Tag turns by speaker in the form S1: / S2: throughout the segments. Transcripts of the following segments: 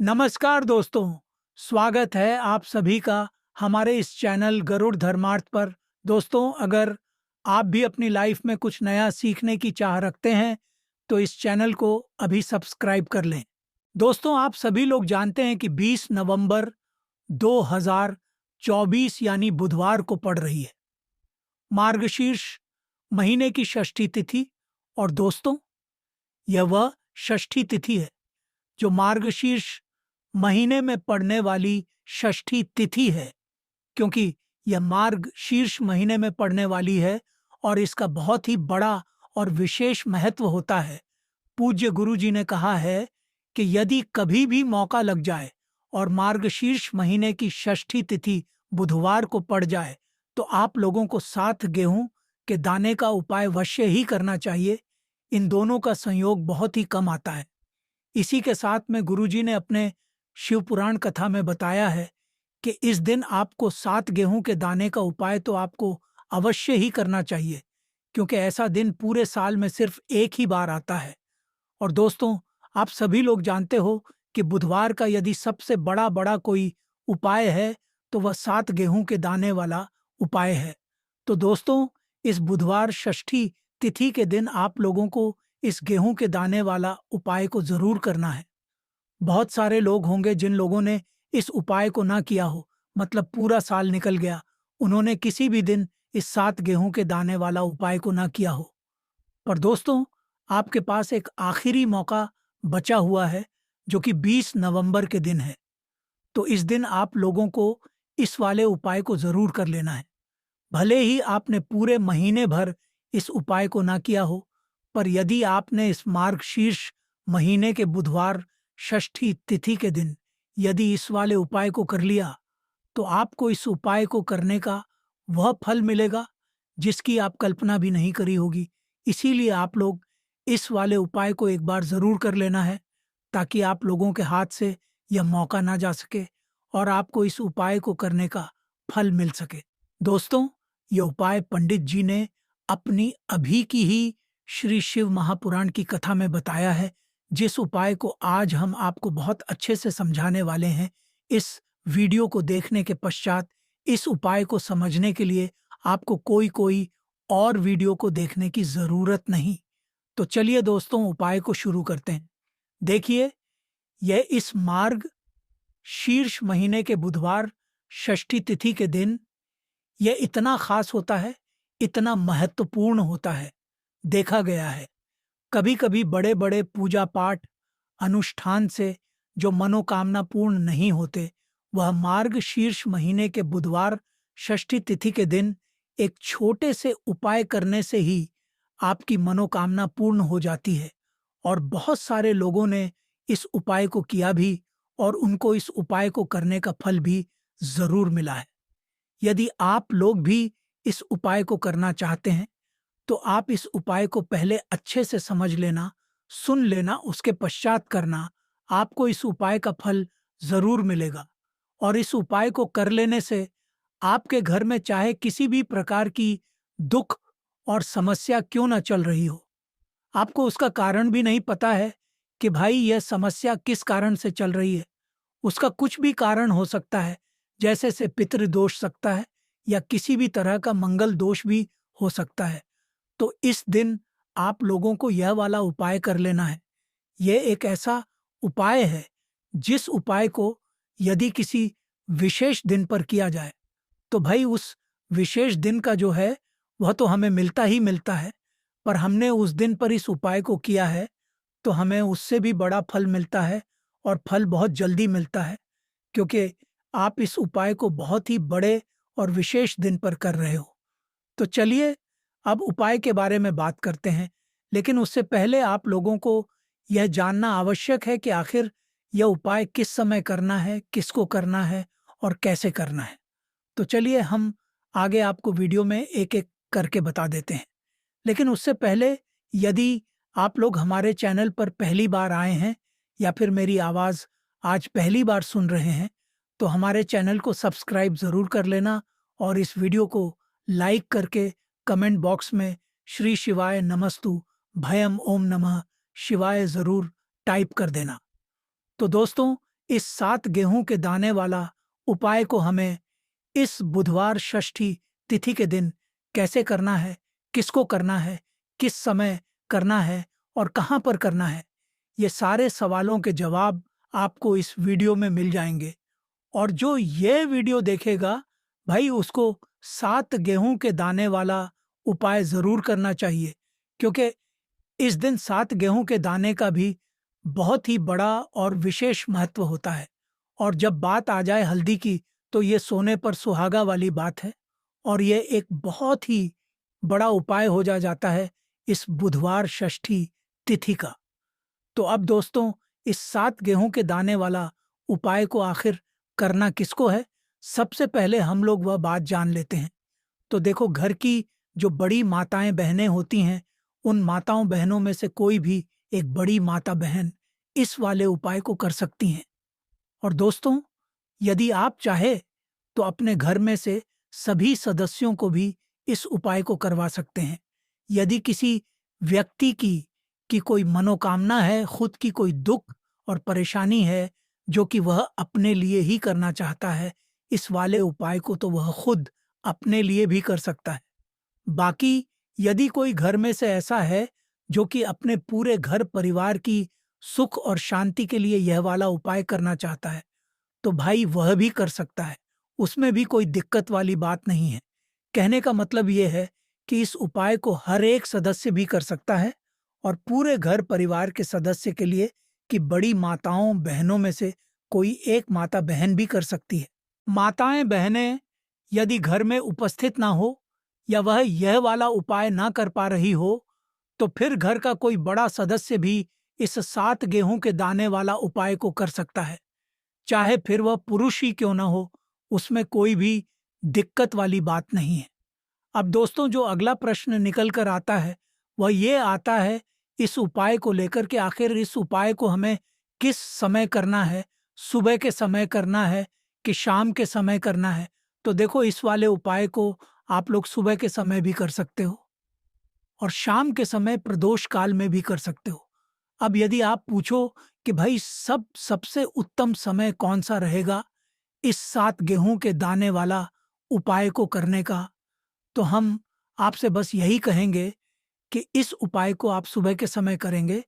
S1: नमस्कार दोस्तों, स्वागत है आप सभी का हमारे इस चैनल गरुड़ धर्मार्थ पर। दोस्तों, अगर आप भी अपनी लाइफ में कुछ नया सीखने की चाह रखते हैं, तो इस चैनल को अभी सब्सक्राइब कर लें। दोस्तों, आप सभी लोग जानते हैं कि 20 नवंबर 2024 यानी बुधवार को पड़ रही है मार्गशीर्ष महीने की षष्ठी तिथि। और दोस्तों, यह वह षष्ठी तिथि है जो मार्गशीर्ष महीने में पड़ने वाली षष्ठी तिथि है, क्योंकि यह मार्ग शीर्ष महीने में पड़ने वाली है और इसका बहुत ही बड़ा और विशेष महत्व होता है। पूज्य गुरु जी ने कहा है कि यदि कभी भी मौका लग जाए और मार्गशीर्ष महीने की षष्ठी तिथि बुधवार को पड़ जाए, तो आप लोगों को 7 गेहूं के दाने का उपाय अवश्य ही करना चाहिए। इन दोनों का संयोग बहुत ही कम आता है। इसी के साथ में गुरुजी ने अपने शिव पुराण कथा में बताया है कि इस दिन आपको 7 गेहूं के दाने का उपाय तो आपको अवश्य ही करना चाहिए, क्योंकि ऐसा दिन पूरे साल में सिर्फ एक ही बार आता है। और दोस्तों, आप सभी लोग जानते हो कि बुधवार का यदि सबसे बड़ा बड़ा कोई उपाय है तो वह 7 गेहूं के दाने वाला उपाय है। तो दोस्तों, इस बुधवार षष्ठी तिथि के दिन आप लोगों को इस गेहूं के दाने वाला उपाय को जरूर करना है। बहुत सारे लोग होंगे जिन लोगों ने इस उपाय को ना किया हो, मतलब पूरा साल निकल गया, उन्होंने किसी भी दिन इस 7 गेहूं के दाने वाला उपाय को ना किया हो। पर दोस्तों, आपके पास एक आखिरी मौका बचा हुआ है, जो कि 20 नवंबर के दिन है। तो इस दिन आप लोगों को इस वाले उपाय को जरूर कर लेना है। भले ही आपने पूरे महीने भर इस उपाय को ना किया हो, पर यदि आपने इस मार्गशीर्ष महीने के बुधवार षष्ठी तिथि के दिन यदि इस वाले उपाय को कर लिया, तो आपको इस उपाय को करने का वह फल मिलेगा जिसकी आप कल्पना भी नहीं करी होगी। इसीलिए आप लोग इस वाले उपाय को एक बार जरूर कर लेना है, ताकि आप लोगों के हाथ से यह मौका ना जा सके और आपको इस उपाय को करने का फल मिल सके। दोस्तों, यह उपाय पंडित जी ने अपनी अभी की ही श्री शिव महापुराण की कथा में बताया है, जिस उपाय को आज हम आपको बहुत अच्छे से समझाने वाले हैं। इस वीडियो को देखने के पश्चात इस उपाय को समझने के लिए आपको कोई और वीडियो को देखने की जरूरत नहीं। तो चलिए दोस्तों, उपाय को शुरू करते हैं। देखिए, यह इस मार्ग शीर्ष महीने के बुधवार षष्ठी तिथि के दिन यह इतना खास होता है, इतना महत्वपूर्ण होता है। देखा गया है कभी कभी बड़े बड़े पूजा पाठ अनुष्ठान से जो मनोकामना पूर्ण नहीं होते, वह मार्ग शीर्ष महीने के बुधवार षष्ठी तिथि के दिन एक छोटे से उपाय करने से ही आपकी मनोकामना पूर्ण हो जाती है। और बहुत सारे लोगों ने इस उपाय को किया भी, और उनको इस उपाय को करने का फल भी जरूर मिला है। यदि आप लोग भी इस उपाय को करना चाहते हैं, तो आप इस उपाय को पहले अच्छे से समझ लेना, सुन लेना, उसके पश्चात करना। आपको इस उपाय का फल जरूर मिलेगा। और इस उपाय को कर लेने से आपके घर में चाहे किसी भी प्रकार की दुख और समस्या क्यों ना चल रही हो, आपको उसका कारण भी नहीं पता है कि भाई यह समस्या किस कारण से चल रही है। उसका कुछ भी कारण हो सकता है, जैसे से पितृदोष सकता है या किसी भी तरह का मंगल दोष भी हो सकता है। तो इस दिन आप लोगों को यह वाला उपाय कर लेना है। यह एक ऐसा उपाय है जिस उपाय को यदि किसी विशेष दिन पर किया जाए, तो भाई उस विशेष दिन का जो है वह तो हमें मिलता ही मिलता है, पर हमने उस दिन पर इस उपाय को किया है तो हमें उससे भी बड़ा फल मिलता है, और फल बहुत जल्दी मिलता है, क्योंकि आप इस उपाय को बहुत ही बड़े और विशेष दिन पर कर रहे हो। तो चलिए, अब उपाय के बारे में बात करते हैं। लेकिन उससे पहले आप लोगों को यह जानना आवश्यक है कि आखिर यह उपाय किस समय करना है, किसको करना है और कैसे करना है। तो चलिए, हम आगे आपको वीडियो में एक एक करके बता देते हैं। लेकिन उससे पहले, यदि आप लोग हमारे चैनल पर पहली बार आए हैं या फिर मेरी आवाज़ आज पहली बार सुन रहे हैं, तो हमारे चैनल को सब्सक्राइब ज़रूर कर लेना और इस वीडियो को लाइक करके कमेंट बॉक्स में श्री शिवाय नमस्तु भयम ओम नमः शिवाय ज़रूर टाइप कर देना। तो दोस्तों, इस 7 गेहूं के दाने वाला उपाय को हमें इस बुधवार षष्ठी तिथि के दिन कैसे करना है, किसको करना है, किस समय करना है और कहाँ पर करना है, ये सारे सवालों के जवाब आपको इस वीडियो में मिल जाएंगे। और जो ये वीडियो देखेगा भाई, उसको 7 गेहूं के दाने वाला उपाय ज़रूर करना चाहिए, क्योंकि इस दिन 7 गेहूं के दाने का भी बहुत ही बड़ा और विशेष महत्व होता है। और जब बात आ जाए हल्दी की, तो ये सोने पर सुहागा वाली बात है और ये एक बहुत ही बड़ा उपाय हो जाता है इस बुधवार षष्ठी तिथि का। तो अब दोस्तों, इस 7 गेहूं के दाने वाला उपाय को आखिर करना किसको है, सबसे पहले हम लोग वह बात जान लेते हैं। तो देखो, घर की जो बड़ी माताएं बहनें होती हैं, उन माताओं बहनों में से कोई भी एक बड़ी माता बहन इस वाले उपाय को कर सकती हैं। और दोस्तों, यदि आप चाहे तो अपने घर में से सभी सदस्यों को भी इस उपाय को करवा सकते हैं। यदि किसी व्यक्ति की कोई मनोकामना है, खुद की कोई दुख और परेशानी है जो कि वह अपने लिए ही करना चाहता है, इस वाले उपाय को तो वह खुद अपने लिए भी कर सकता है। बाकी यदि कोई घर में से ऐसा है जो कि अपने पूरे घर परिवार की सुख और शांति के लिए यह वाला उपाय करना चाहता है, तो भाई वह भी कर सकता है। उसमें भी कोई दिक्कत वाली बात नहीं है। कहने का मतलब ये है कि इस उपाय को हर एक सदस्य भी कर सकता है और पूरे घर परिवार के सदस्य के लिए कि बड़ी माताओं बहनों में से कोई एक माता बहन भी कर सकती है। माताएं बहनें यदि घर में उपस्थित ना हो या वह यह वाला उपाय ना कर पा रही हो, तो फिर घर का कोई बड़ा सदस्य भी इस 7 गेहूं के दाने वाला उपाय को कर सकता है। चाहे फिर वह पुरुष ही क्यों ना हो, उसमें कोई भी दिक्कत वाली बात नहीं है। अब दोस्तों, जो अगला प्रश्न निकल कर आता है वह ये आता है इस उपाय को लेकर के आखिर इस उपाय को हमें किस समय करना है, सुबह के समय करना है कि शाम के समय करना है। तो देखो, इस वाले उपाय को आप लोग सुबह के समय भी कर सकते हो और शाम के समय प्रदोष काल में भी कर सकते हो। अब यदि आप पूछो कि भाई सबसे उत्तम समय कौन सा रहेगा इस 7 गेहूं के दाने वाला उपाय को करने का, तो हम आपसे बस यही कहेंगे कि इस उपाय को आप सुबह के समय करेंगे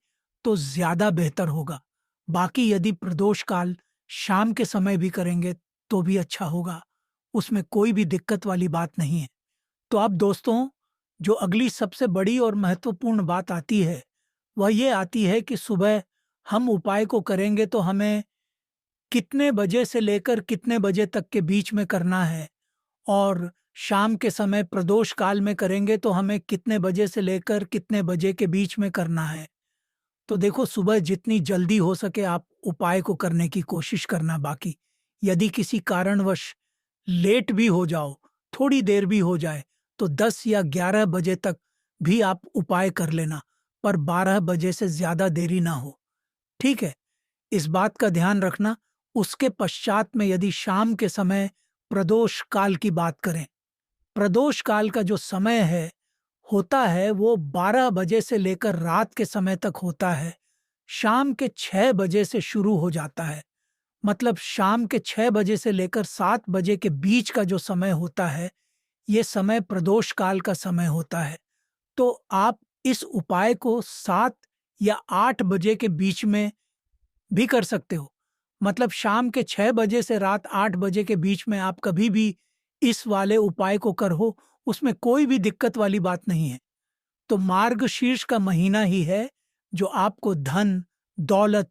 S1: तो ज्यादा बेहतर होगा। बाकी यदि प्रदोष काल शाम के समय भी करेंगे तो भी अच्छा होगा, उसमें कोई भी दिक्कत वाली बात नहीं है। तो अब दोस्तों, जो अगली सबसे बड़ी और महत्वपूर्ण बात आती है वह ये आती है कि सुबह हम उपाय को करेंगे तो हमें कितने बजे से लेकर कितने बजे तक के बीच में करना है, और शाम के समय प्रदोष काल में करेंगे तो हमें कितने बजे से लेकर कितने बजे के बीच में करना है। तो देखो, सुबह जितनी जल्दी हो सके आप उपाय को करने की कोशिश करना। बाकी यदि किसी कारणवश लेट भी हो जाओ, थोड़ी देर भी हो जाए, तो 10 या 11 बजे तक भी आप उपाय कर लेना, पर 12 बजे से ज्यादा देरी ना हो। ठीक है, इस बात का ध्यान रखना। उसके पश्चात में यदि शाम के समय प्रदोष काल की बात करें, प्रदोष काल का जो समय है होता है वो 12 बजे से लेकर रात के समय तक होता है। शाम के 6 बजे से शुरू हो जाता है। मतलब शाम के 6 बजे से लेकर 7 बजे के बीच का जो समय होता है, ये समय प्रदोष काल का समय होता है। तो आप इस उपाय को 7 या 8 बजे के बीच में भी कर सकते हो। मतलब शाम के 6 बजे से रात 8 बजे के बीच में आप कभी भी इस वाले उपाय को करो, उसमें कोई भी दिक्कत वाली बात नहीं है। तो मार्गशीर्ष का महीना ही है जो आपको धन, दौलत,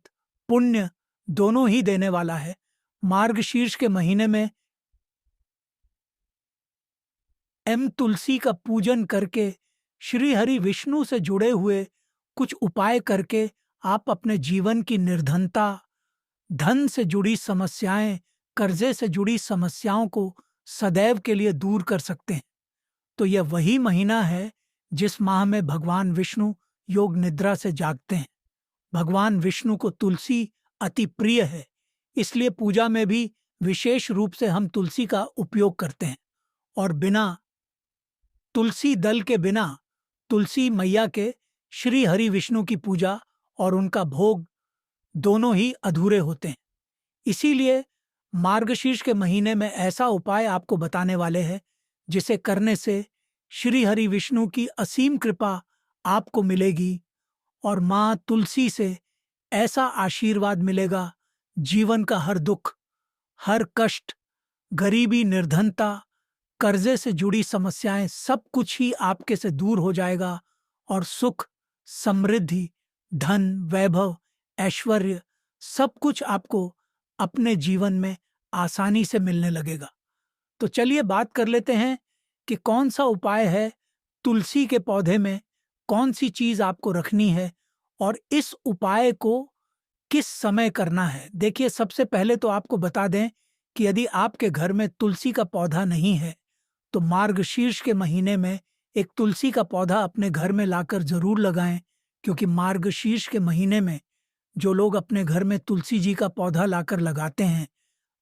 S1: पुण्य दोनों ही देने वाला है। मार्गशीर्ष के महीने में तुलसी का पूजन करके, श्री हरि विष्णु से जुड़े हुए कुछ उपाय करके आप अपने जीवन की निर्धनता, धन से जुड़ी समस्याएं, कर्जे से जुड़ी समस्याओं को सदैव के लिए दूर कर सकते हैं। तो यह वही महीना है जिस माह में भगवान विष्णु योग निद्रा से जागते हैं। भगवान विष्णु को तुलसी अति प्रिय है, इसलिए पूजा में भी विशेष रूप से हम तुलसी का उपयोग करते हैं। और बिना तुलसी दल के बिना तुलसी मैया के श्री हरि विष्णु की पूजा और उनका भोग दोनों ही अधूरे होते हैं। इसीलिए मार्गशीर्ष के महीने में ऐसा उपाय आपको बताने वाले हैं जिसे करने से श्री हरि विष्णु की असीम कृपा आपको मिलेगी और माँ तुलसी से ऐसा आशीर्वाद मिलेगा, जीवन का हर दुख, हर कष्ट, गरीबी, निर्धनता, कर्जे से जुड़ी समस्याएं सब कुछ ही आपके से दूर हो जाएगा और सुख, समृद्धि, धन, वैभव, ऐश्वर्य सब कुछ आपको अपने जीवन में आसानी से मिलने लगेगा। तो चलिए बात कर लेते हैं कि कौन सा उपाय है, तुलसी के पौधे में कौन सी चीज आपको रखनी है और इस उपाय को किस समय करना है। देखिए, सबसे पहले तो आपको बता दें कि यदि आपके घर में तुलसी का पौधा नहीं है तो मार्गशीर्ष के महीने में एक तुलसी का पौधा अपने घर में लाकर जरूर लगाएं, क्योंकि मार्गशीर्ष के महीने में जो लोग अपने घर में तुलसी जी का पौधा लाकर लगाते हैं,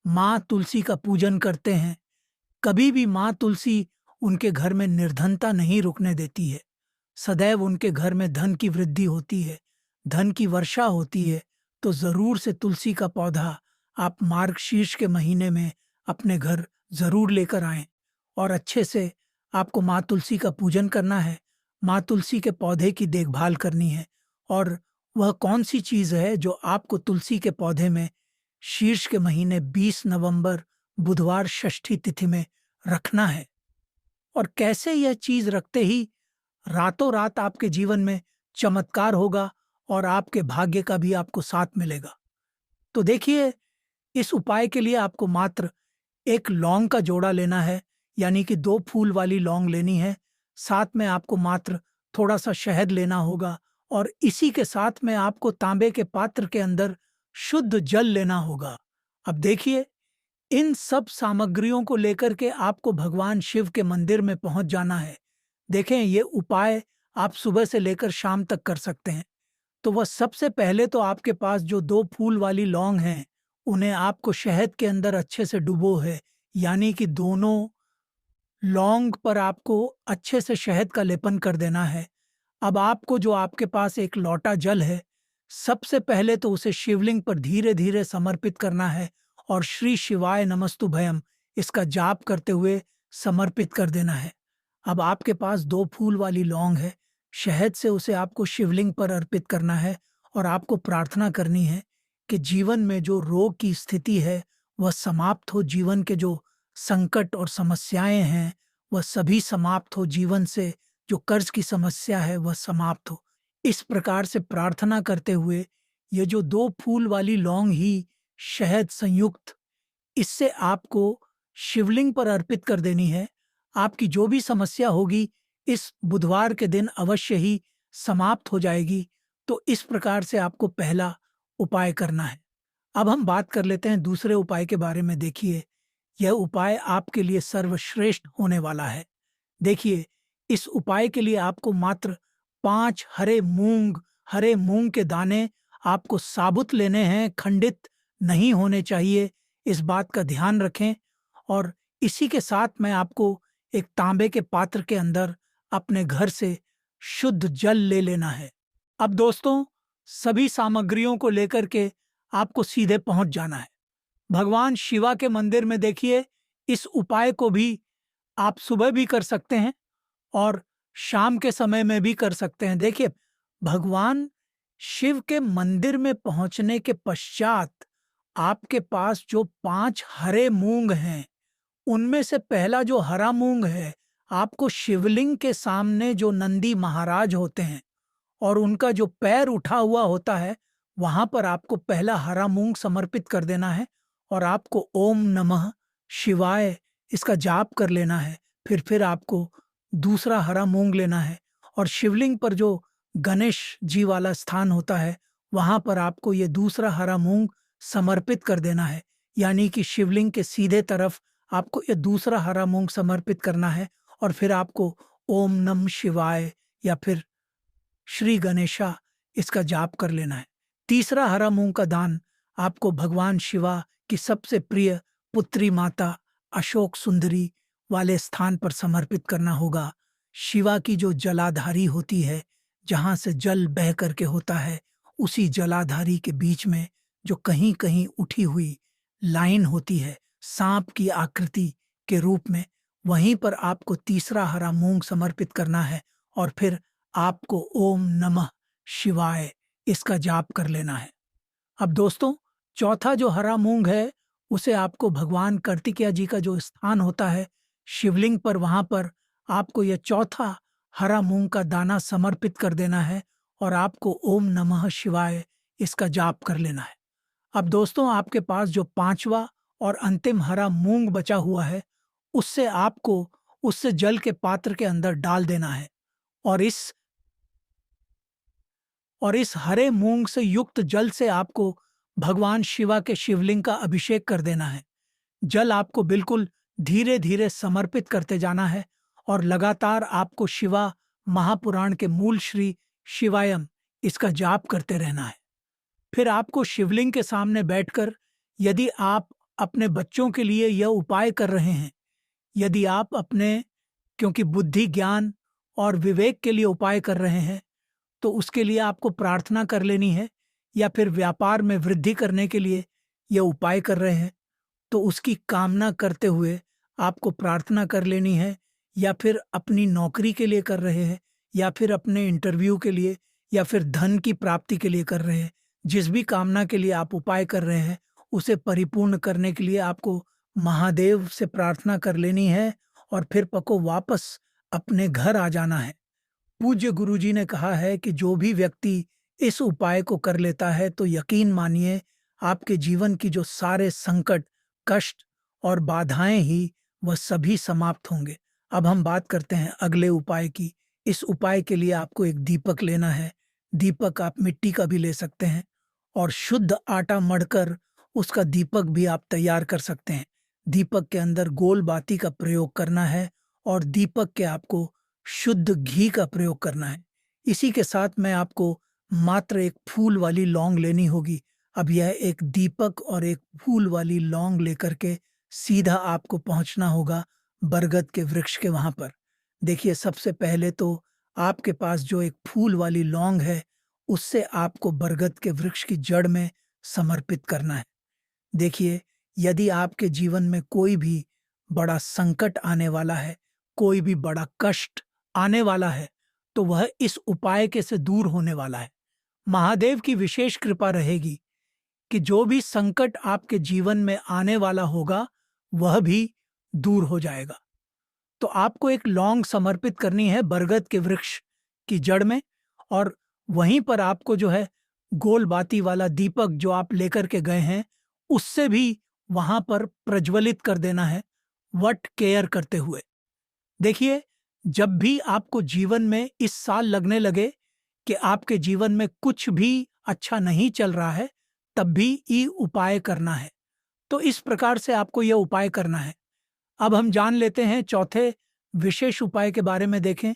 S1: माँ तुलसी का पूजन करते हैं, कभी भी माँ तुलसी उनके घर में निर्धनता नहीं रुकने देती है। सदैव उनके घर में धन की वृद्धि होती है, धन की वर्षा होती है। तो जरूर से तुलसी का पौधा आप मार्गशीर्ष के महीने में अपने घर जरूर लेकर आएं और अच्छे से आपको माँ तुलसी का पूजन करना है, माँ तुलसी के पौधे की देखभाल करनी है। और वह कौन सी चीज है जो आपको तुलसी के पौधे में शीर्ष के महीने 20 नवंबर बुधवार षष्ठी तिथि में रखना है और कैसे यह चीज रखते ही रातों रात आपके जीवन में चमत्कार होगा और आपके भाग्य का भी आपको साथ मिलेगा। तो देखिए, इस उपाय के लिए आपको मात्र एक लौंग का जोड़ा लेना है, यानी कि 2 फूल वाली लौंग लेनी है। साथ में आपको मात्र थोड़ा सा शहद लेना होगा और इसी के साथ में आपको तांबे के पात्र के अंदर शुद्ध जल लेना होगा। अब देखिए, इन सब सामग्रियों को लेकर के आपको भगवान शिव के मंदिर में पहुंच जाना है। देखें, ये उपाय आप सुबह से लेकर शाम तक कर सकते हैं। तो वह सबसे पहले तो आपके पास जो 2 फूल वाली लौंग हैं, उन्हें आपको शहद के अंदर अच्छे से डुबो है, यानी कि दोनों लौंग पर आपको अच्छे से शहद का लेपन कर देना है। अब आपको जो आपके पास एक लोटा जल है, सबसे पहले तो उसे शिवलिंग पर धीरे धीरे समर्पित करना है और श्री शिवाय नमस्तुभयम इसका जाप करते हुए समर्पित कर देना है। अब आपके पास 2 फूल वाली लौंग है, शहद से उसे आपको शिवलिंग पर अर्पित करना है और आपको प्रार्थना करनी है कि जीवन में जो रोग की स्थिति है वह समाप्त हो, जीवन के जो संकट और समस्याएं हैं वह सभी समाप्त हो, जीवन से जो कर्ज की समस्या है वह समाप्त हो। इस प्रकार से प्रार्थना करते हुए ये जो 2 फूल वाली लौंग ही शहद संयुक्त, इससे आपको शिवलिंग पर अर्पित कर देनी है। आपकी जो भी समस्या होगी इस बुधवार के दिन अवश्य ही समाप्त हो जाएगी। तो इस प्रकार से आपको पहला उपाय करना है। अब हम बात कर लेते हैं दूसरे उपाय के बारे में। देखिए, यह उपाय आपके लिए सर्वश्रेष्ठ होने वाला है। देखिए, इस उपाय के लिए आपको मात्र 5 हरे मूंग के दाने आपको साबुत लेने हैं, खंडित नहीं होने चाहिए, इस बात का ध्यान रखें। और इसी के साथ में आपको एक तांबे के पात्र के अंदर अपने घर से शुद्ध जल ले लेना है। अब दोस्तों, सभी सामग्रियों को लेकर के आपको सीधे पहुंच जाना है भगवान शिवा के मंदिर में। देखिए, इस उपाय को भी आप सुबह भी कर सकते हैं और शाम के समय में भी कर सकते हैं। देखिए, भगवान शिव के मंदिर में पहुंचने के पश्चात आपके पास जो 5 हरे मूंग हैं, उनमें से पहला जो हरा मूंग है, आपको शिवलिंग के सामने जो नंदी महाराज होते हैं और उनका जो पैर उठा हुआ होता है, वहां पर आपको पहला हरा मूंग समर्पित कर देना है और आपको ओम नमः शिवाय इसका जाप कर लेना है। फिर आपको दूसरा हरा मूंग लेना है और शिवलिंग पर जो गणेश जी वाला स्थान होता है, वहां पर आपको ये दूसरा हरा मूंग समर्पित कर देना है, यानी कि शिवलिंग के सीधे तरफ आपको ये दूसरा हरा मूंग समर्पित करना है। और फिर आपको ओम नमः शिवाय या फिर श्री गणेशा इसका जाप कर लेना है। तीसरा हरा मूंग का दान आपको भगवान शिवा की सबसे प्रिय पुत्री माता अशोक सुंदरी वाले स्थान पर समर्पित करना होगा। शिवा की जो जलाधारी होती है, जहां से जल बह करके होता है, उसी जलाधारी के बीच में जो कहीं कहीं उठी हुई लाइन होती है सांप की आकृति के रूप में, वहीं पर आपको तीसरा हरा मूंग समर्पित करना है और फिर आपको ओम नमः शिवाय इसका जाप कर लेना है। अब दोस्तों, चौथा जो हरा मूंग है उसे आपको भगवान कार्तिकेय जी का जो स्थान होता है शिवलिंग पर, वहां पर आपको यह चौथा हरा मूंग का दाना समर्पित कर देना है और आपको ओम नमः शिवाय इसका जाप कर लेना है। अब दोस्तों, आपके पास जो पांचवा और अंतिम हरा मूंग बचा हुआ है उससे जल के पात्र के अंदर डाल देना है और इस हरे मूंग से युक्त जल से आपको भगवान शिवा के शिवलिंग का अभिषेक कर देना है। जल आपको बिल्कुल धीरे धीरे समर्पित करते जाना है और लगातार आपको शिवा महापुराण के मूल श्री शिवायम इसका जाप करते रहना है। फिर आपको शिवलिंग के सामने बैठकर, यदि आप अपने बच्चों के लिए यह उपाय कर रहे हैं, यदि आप अपने क्योंकि बुद्धि, ज्ञान और विवेक के लिए उपाय कर रहे हैं, तो उसके लिए आपको प्रार्थना कर लेनी है, या फिर व्यापार में वृद्धि करने के लिए यह उपाय कर रहे हैं तो उसकी कामना करते हुए आपको प्रार्थना कर लेनी है, या फिर अपनी नौकरी के लिए कर रहे हैं, या फिर अपने इंटरव्यू के लिए, या फिर धन की प्राप्ति के लिए कर रहे हैं। जिस भी कामना के लिए आप उपाय कर रहे हैं उसे परिपूर्ण करने के लिए आपको महादेव से प्रार्थना कर लेनी है और फिर पको वापस अपने घर आ जाना है। पूज्य गुरुजी ने कहा है कि जो भी व्यक्ति इस उपाय को कर लेता है तो यकीन मानिए आपके जीवन की जो सारे संकट, कष्ट और बाधाएं ही वह सभी समाप्त होंगे। अब हम बात करते हैं अगले उपाय की। इस उपाय के लिए आपको एक दीपक लेना है। दीपक आप मिट्टी का भी ले सकते हैं और शुद्ध आटा मढ़कर उसका दीपक भी आप तैयार कर सकते हैं। दीपक के अंदर गोल बाती का प्रयोग करना है और दीपक के आपको शुद्ध घी का प्रयोग करना है। इसी के साथ में आपको मात्र एक फूल वाली लौंग लेनी होगी। अब यह एक दीपक और एक फूल वाली लौंग लेकर के सीधा आपको पहुंचना होगा बरगद के वृक्ष के वहां पर। देखिए, सबसे पहले तो आपके पास जो एक फूल वाली लौंग है उससे आपको बरगद के वृक्ष की जड़ में समर्पित करना है। देखिए, यदि आपके जीवन में कोई भी बड़ा संकट आने वाला है, कोई भी बड़ा कष्ट आने वाला है, तो वह इस उपाय के से दूर होने वाला है। महादेव की विशेष कृपा रहेगी कि जो भी संकट आपके जीवन में आने वाला होगा वह भी दूर हो जाएगा। तो आपको एक लौंग समर्पित करनी है बरगद के वृक्ष की जड़ में, और वहीं पर आपको जो है गोल बाती वाला दीपक जो आप लेकर के गए हैं उससे भी वहां पर प्रज्वलित कर देना है, वट केयर करते हुए। देखिए, जब भी आपको जीवन में इस साल लगने लगे कि आपके जीवन में कुछ भी अच्छा नहीं चल रहा है, तब भी ये उपाय करना है। तो इस प्रकार से आपको यह उपाय करना है। अब हम जान लेते हैं चौथे विशेष उपाय के बारे में। देखें,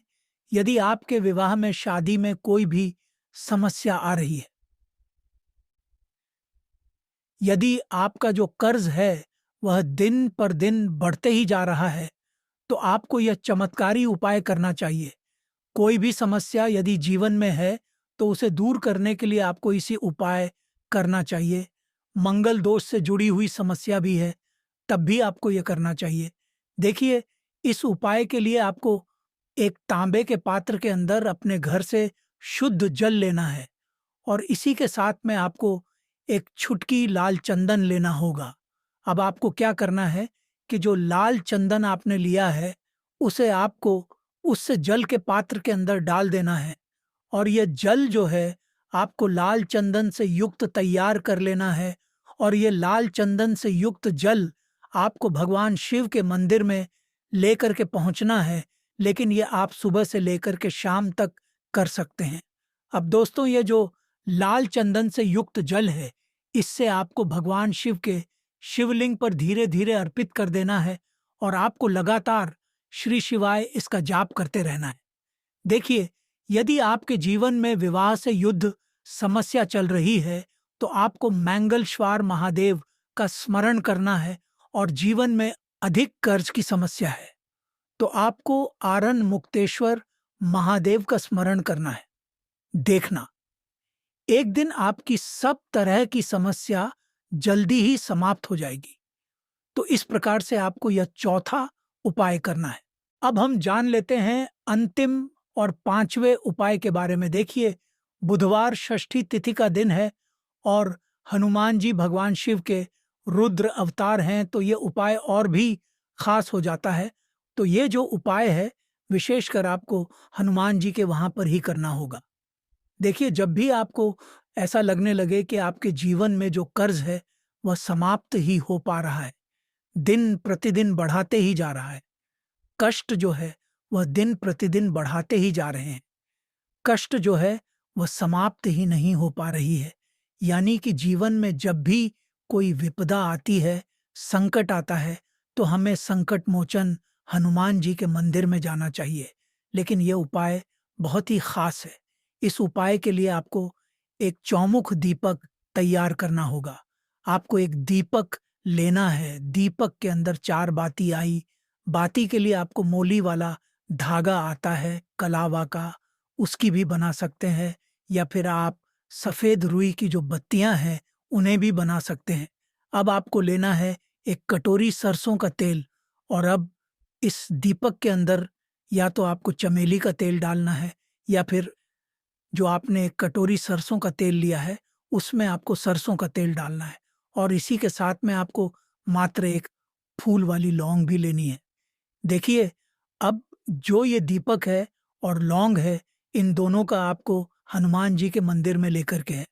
S1: यदि आपके विवाह में, शादी में कोई भी समस्या आ रही है, यदि आपका जो कर्ज है वह दिन पर दिन बढ़ते ही जा रहा है, तो आपको यह चमत्कारी उपाय करना चाहिए। कोई भी समस्या यदि जीवन में है तो उसे दूर करने के लिए आपको इसी उपाय करना चाहिए। मंगल दोष से जुड़ी हुई समस्या भी है तब भी आपको यह करना चाहिए। देखिए, इस उपाय के लिए आपको एक तांबे के पात्र के अंदर अपने घर से शुद्ध जल लेना है और इसी के साथ में आपको एक छुटकी लाल चंदन लेना होगा। अब आपको क्या करना है कि जो लाल चंदन आपने लिया है उसे आपको उससे जल के पात्र के अंदर डाल देना है और यह जल जो है आपको लाल चंदन से युक्त तैयार कर लेना है और ये लाल चंदन से युक्त जल आपको भगवान शिव के मंदिर में लेकर के पहुंचना है, लेकिन ये आप सुबह से लेकर के शाम तक कर सकते हैं। अब दोस्तों, ये जो लाल चंदन से युक्त जल है इससे आपको भगवान शिव के शिवलिंग पर धीरे धीरे अर्पित कर देना है और आपको लगातार श्री शिवाय इसका जाप करते रहना है। देखिए, यदि आपके जीवन में विवाह से युद्ध समस्या चल रही है तो आपको मंगलश्वार महादेव का स्मरण करना है, और जीवन में अधिक कर्ज की समस्या है तो आपको आरण मुक्तेश्वर महादेव का स्मरण करना है। देखना, एक दिन आपकी सब तरह की समस्या जल्दी ही समाप्त हो जाएगी। तो इस प्रकार से आपको यह चौथा उपाय करना है। अब हम जान लेते हैं अंतिम और पांचवें उपाय के बारे में। देखिए, बुधवार षष्ठी तिथि का दिन है और हनुमान जी भगवान शिव के रुद्र अवतार हैं, तो ये उपाय और भी खास हो जाता है। तो ये जो उपाय है, विशेषकर आपको हनुमान जी के वहां पर ही करना होगा। देखिए, जब भी आपको ऐसा लगने लगे कि आपके जीवन में जो कर्ज है वह समाप्त ही हो पा रहा है, दिन प्रतिदिन बढ़ाते ही जा रहा है, कष्ट जो है वह दिन प्रतिदिन बढ़ाते ही जा रहे हैं, कष्ट जो है वह समाप्त ही नहीं हो पा रही है, यानी कि जीवन में जब भी कोई विपदा आती है, संकट आता है, तो हमें संकट मोचन हनुमान जी के मंदिर में जाना चाहिए। लेकिन यह उपाय बहुत ही खास है। इस उपाय के लिए आपको एक चौमुख दीपक तैयार करना होगा। आपको एक दीपक लेना है। दीपक के अंदर 4 बाती आई। बाती के लिए आपको मोली वाला धागा आता है, कलावा का, उसकी भी बना सकते हैं, या फिर आप सफ़ेद रुई की जो बत्तियां हैं उन्हें भी बना सकते हैं। अब आपको लेना है एक कटोरी सरसों का तेल, और अब इस दीपक के अंदर या तो आपको चमेली का तेल डालना है, या फिर जो आपने एक कटोरी सरसों का तेल लिया है उसमें आपको सरसों का तेल डालना है, और इसी के साथ में आपको मात्र एक फूल वाली लौंग भी लेनी है। देखिए, अब जो ये दीपक है और लौंग है, इन दोनों का आपको हनुमान जी के मंदिर में लेकर के है।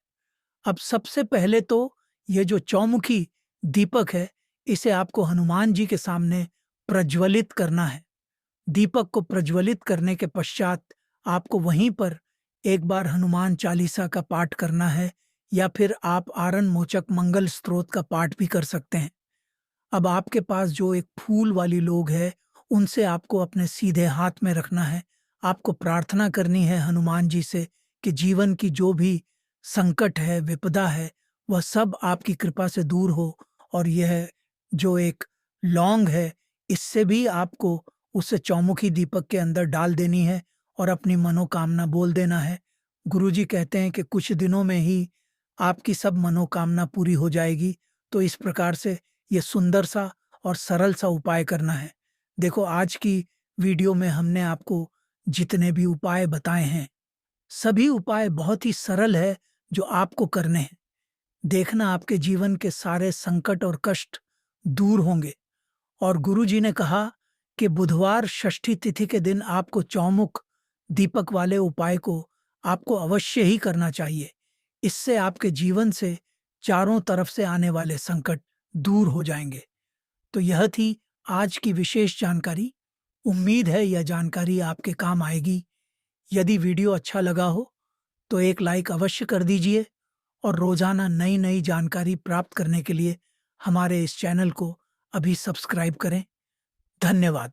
S1: अब सबसे पहले तो ये जो चौमुखी दीपक है, इसे आपको हनुमान जी के सामने प्रज्वलित करना है। दीपक को प्रज्वलित करने के पश्चात आपको वहीं पर एक बार हनुमान चालीसा का पाठ करना है, या फिर आप आरन मोचक मंगल स्तोत्र का पाठ भी कर सकते हैं। अब आपके पास जो एक फूल वाली लोग है, उनसे आपको अपने सीधे हाथ में रखना है। आपको प्रार्थना करनी है हनुमान जी से कि जीवन की जो भी संकट है, विपदा है, वह सब आपकी कृपा से दूर हो, और यह जो एक लौंग है, इससे भी आपको उसे चौमुखी दीपक के अंदर डाल देनी है और अपनी मनोकामना बोल देना है। गुरुजी कहते हैं कि कुछ दिनों में ही आपकी सब मनोकामना पूरी हो जाएगी। तो इस प्रकार से ये सुंदर सा और सरल सा उपाय करना है। देखो, आज की वीडियो में हमने आपको जितने भी उपाय बताए हैं, सभी उपाय बहुत ही सरल है जो आपको करने हैं। देखना, आपके जीवन के सारे संकट और कष्ट दूर होंगे। और गुरुजी ने कहा कि बुधवार षष्ठी तिथि के दिन आपको चौमुख दीपक वाले उपाय को आपको अवश्य ही करना चाहिए। इससे आपके जीवन से चारों तरफ से आने वाले संकट दूर हो जाएंगे। तो यह थी आज की विशेष जानकारी। उम्मीद है यह जानकारी आपके काम आएगी। यदि वीडियो अच्छा लगा हो तो एक लाइक अवश्य कर दीजिए, और रोजाना नई नई जानकारी प्राप्त करने के लिए हमारे इस चैनल को अभी सब्सक्राइब करें। धन्यवाद।